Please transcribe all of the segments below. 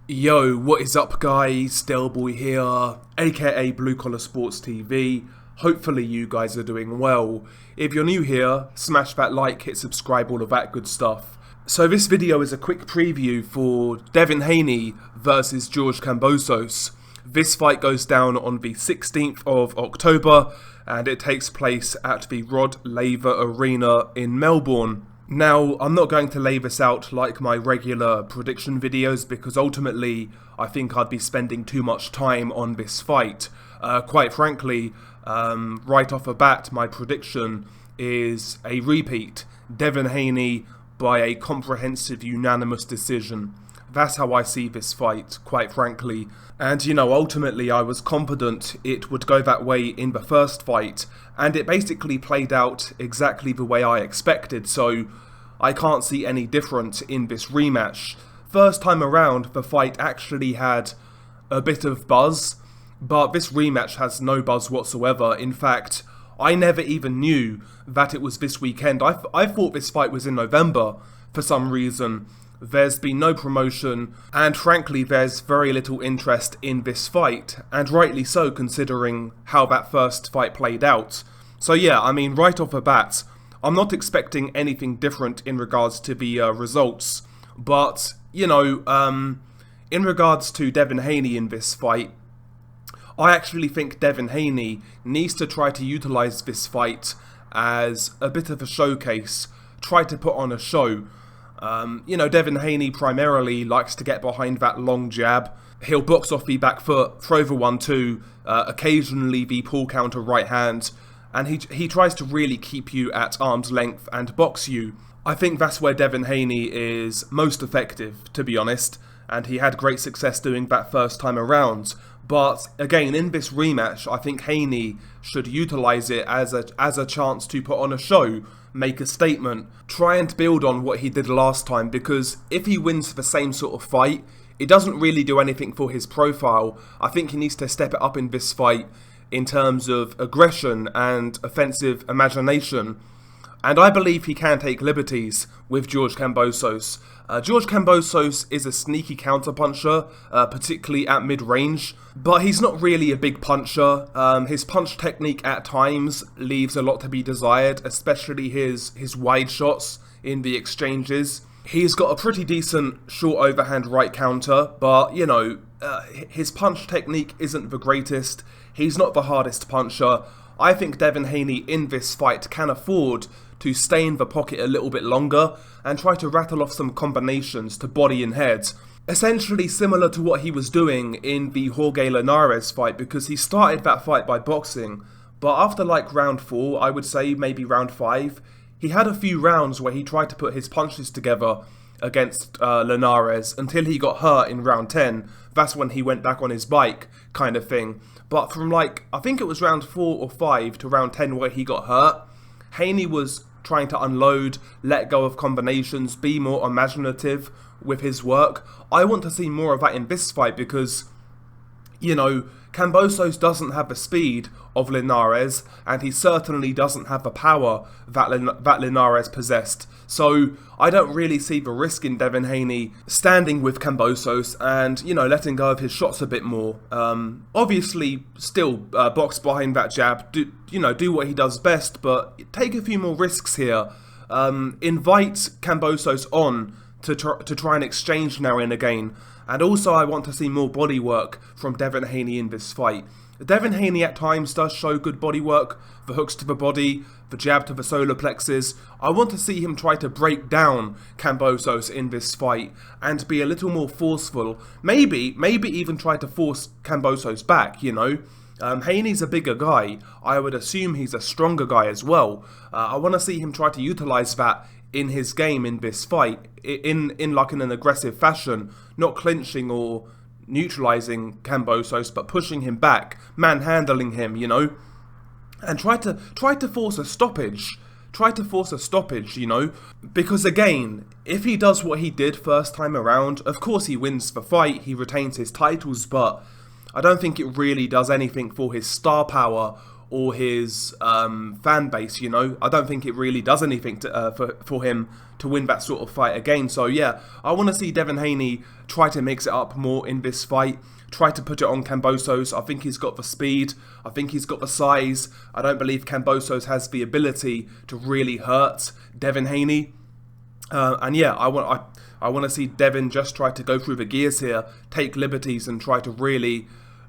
Yo, what is up guys, Delboy here, aka Blue Collar Sports TV. Hopefully you guys are doing well. If you're new here, smash that like, hit subscribe, all of that good stuff. So this video is a quick preview for Devin Haney versus George Kambosos. This fight goes down on the 16th of October and it takes place at the Rod Laver Arena in Melbourne. Now, I'm not going to lay this out like my regular prediction videos because ultimately I think I'd be spending too much time on this fight. Quite frankly, right off the bat, my prediction is a repeat. Devin Haney by a comprehensive unanimous decision. That's how I see this fight, quite frankly. And, ultimately I was confident it would go that way in the first fight, and it basically played out exactly the way I expected, so I can't see any difference in this rematch. First time around, the fight actually had a bit of buzz, but this rematch has no buzz whatsoever. In fact, I never even knew that it was this weekend. I thought this fight was in November for some reason. There's been no promotion, and frankly there's very little interest in this fight, and rightly so considering how that first fight played out. So yeah, I mean, right off the bat, I'm not expecting anything different in regards to the results, but, in regards to Devin Haney in this fight, I actually think Devin Haney needs to try to utilise this fight as a bit of a showcase, try to put on a show. Devin Haney primarily likes to get behind that long jab. He'll box off the back foot, throw the 1-2, occasionally the pull counter right hand, and he tries to really keep you at arm's length and box you. I think that's where Devin Haney is most effective, to be honest, and he had great success doing that first time around. But again, in this rematch, I think Haney should utilise it as a chance to put on a show, make a statement, try and build on what he did last time, because if he wins the same sort of fight, it doesn't really do anything for his profile. I think he needs to step it up in this fight in terms of aggression and offensive imagination. And I believe he can take liberties with George Kambosos. George Kambosos is a sneaky counterpuncher, particularly at mid-range, but he's not really a big puncher. His punch technique at times leaves a lot to be desired, especially his wide shots in the exchanges. He's got a pretty decent short overhand right counter, but, his punch technique isn't the greatest. He's not the hardest puncher. I think Devin Haney in this fight can afford to stay in the pocket a little bit longer and try to rattle off some combinations to body and head. Essentially similar to what he was doing in the Jorge Linares fight, because he started that fight by boxing, but after like round 4, I would say maybe round 5, he had a few rounds where he tried to put his punches together against Linares until he got hurt in round 10. That's when he went back on his bike, kind of thing. But from I think it was round 4 or 5 to round 10 where he got hurt, Haney was trying to unload, let go of combinations, be more imaginative with his work. I want to see more of that in this fight because, Kambosos doesn't have the speed of Linares, and he certainly doesn't have the power that Linares possessed. So I don't really see the risk in Devin Haney standing with Kambosos and, letting go of his shots a bit more. Obviously, still box behind that jab, do what he does best, but take a few more risks here. Invite Kambosos on to try and exchange now and again. And also I want to see more body work from Devin Haney in this fight. Devin Haney at times does show good body work, the hooks to the body, the jab to the solar plexus. I want to see him try to break down Kambosos in this fight and be a little more forceful. Maybe even try to force Kambosos back, Haney's a bigger guy. I would assume he's a stronger guy as well. I want to see him try to utilise that in his game in this fight, in an aggressive fashion, not clinching or neutralising Kambosos, but pushing him back, manhandling him, and try to force a stoppage. Because again, if he does what he did first time around, of course he wins the fight, he retains his titles, but I don't think it really does anything for his star power or his fan base, you know. I don't think it really does anything for him to win that sort of fight again. So yeah, I want to see Devin Haney try to mix it up more in this fight, try to put it on Kambosos. I think he's got the speed, I think he's got the size. I don't believe Kambosos has the ability to really hurt Devin Haney. And yeah, I want to see Devin just try to go through the gears here, take liberties, and try to really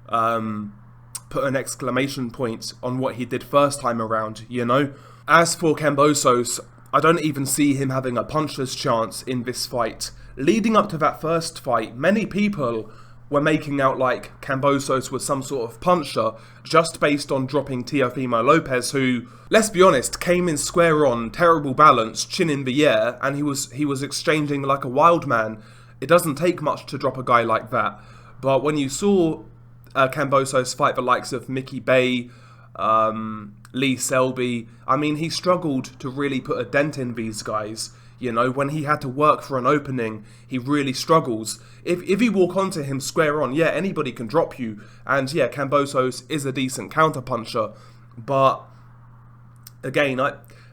put an exclamation point on what he did first time around, you know. As for Kambosos, I don't even see him having a puncher's chance in this fight. Leading up to that first fight, many people were making out like Kambosos was some sort of puncher just based on dropping Teofimo Lopez, who, let's be honest, came in square on, terrible balance, chin in the air, and he was exchanging like a wild man. It doesn't take much to drop a guy like that. But when you saw Kambosos fight the likes of Mickey Bay, Lee Selby, I mean, he struggled to really put a dent in these guys. You know, when he had to work for an opening, he really struggles. If you walk onto him square on, yeah, anybody can drop you. And yeah, Kambosos is a decent counter-puncher. But, again,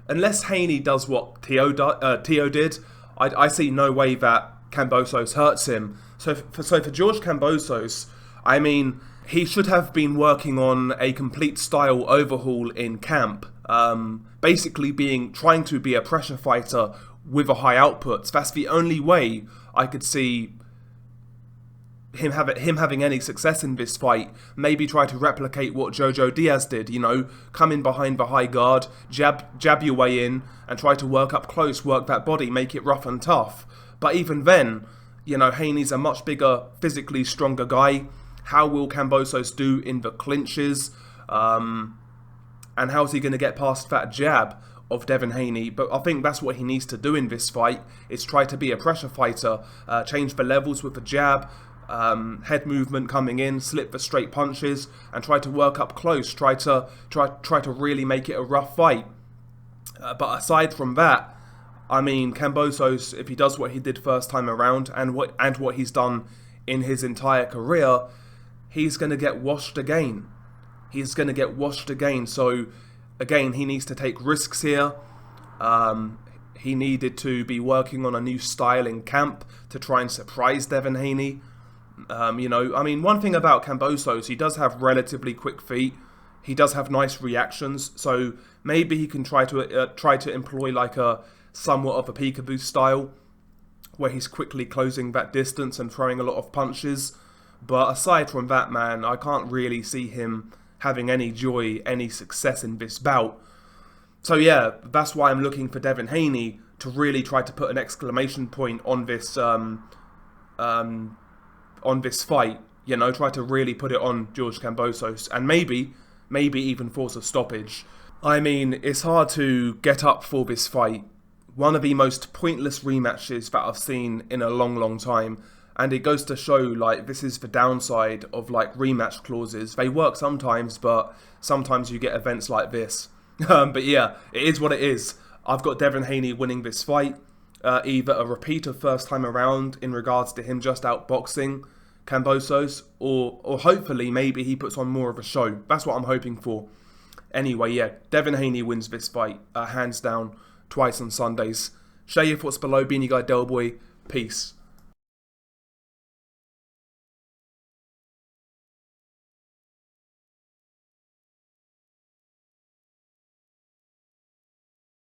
unless Haney does what Teo did, I see no way that Kambosos hurts him. So for George Kambosos, I mean, he should have been working on a complete style overhaul in camp. Basically trying to be a pressure fighter with a high output. That's the only way I could see him having any success in this fight. Maybe try to replicate what Jojo Diaz did, you know, come in behind the high guard, jab your way in, and try to work up close, work that body, make it rough and tough. But even then, you know, Haney's a much bigger, physically stronger guy. How will Kambosos do in the clinches? And how's he going to get past that jab of Devin Haney? But I think that's what he needs to do in this fight, is try to be a pressure fighter, change the levels with the jab, head movement coming in, slip the straight punches, and try to work up close, try to really make it a rough fight. But aside from that, I mean, Kambosos, if he does what he did first time around and what he's done in his entire career, he's going to get washed again. He's going to get washed again. So, again, he needs to take risks here. He needed to be working on a new style in camp to try and surprise Devin Haney. You know, I mean, one thing about Kambosos, he does have relatively quick feet. He does have nice reactions. So maybe he can try to employ like a somewhat of a peekaboo style, where he's quickly closing that distance and throwing a lot of punches. But aside from that, man, I can't really see him having any joy, any success in this bout. So yeah, that's why I'm looking for Devin Haney to really try to put an exclamation point on this fight. You know, try to really put it on George Kambosos, and maybe even force a stoppage. I mean, it's hard to get up for this fight. One of the most pointless rematches that I've seen in a long, long time. And it goes to show, like, this is the downside of, like, rematch clauses. They work sometimes, but sometimes you get events like this. But yeah, it is what it is. I've got Devin Haney winning this fight. Either a repeat of first time around in regards to him just outboxing Kambosos, or hopefully maybe he puts on more of a show. That's what I'm hoping for. Anyway, yeah, Devin Haney wins this fight, hands down, twice on Sundays. Share your thoughts below. Beanie Guy Delboy. Peace.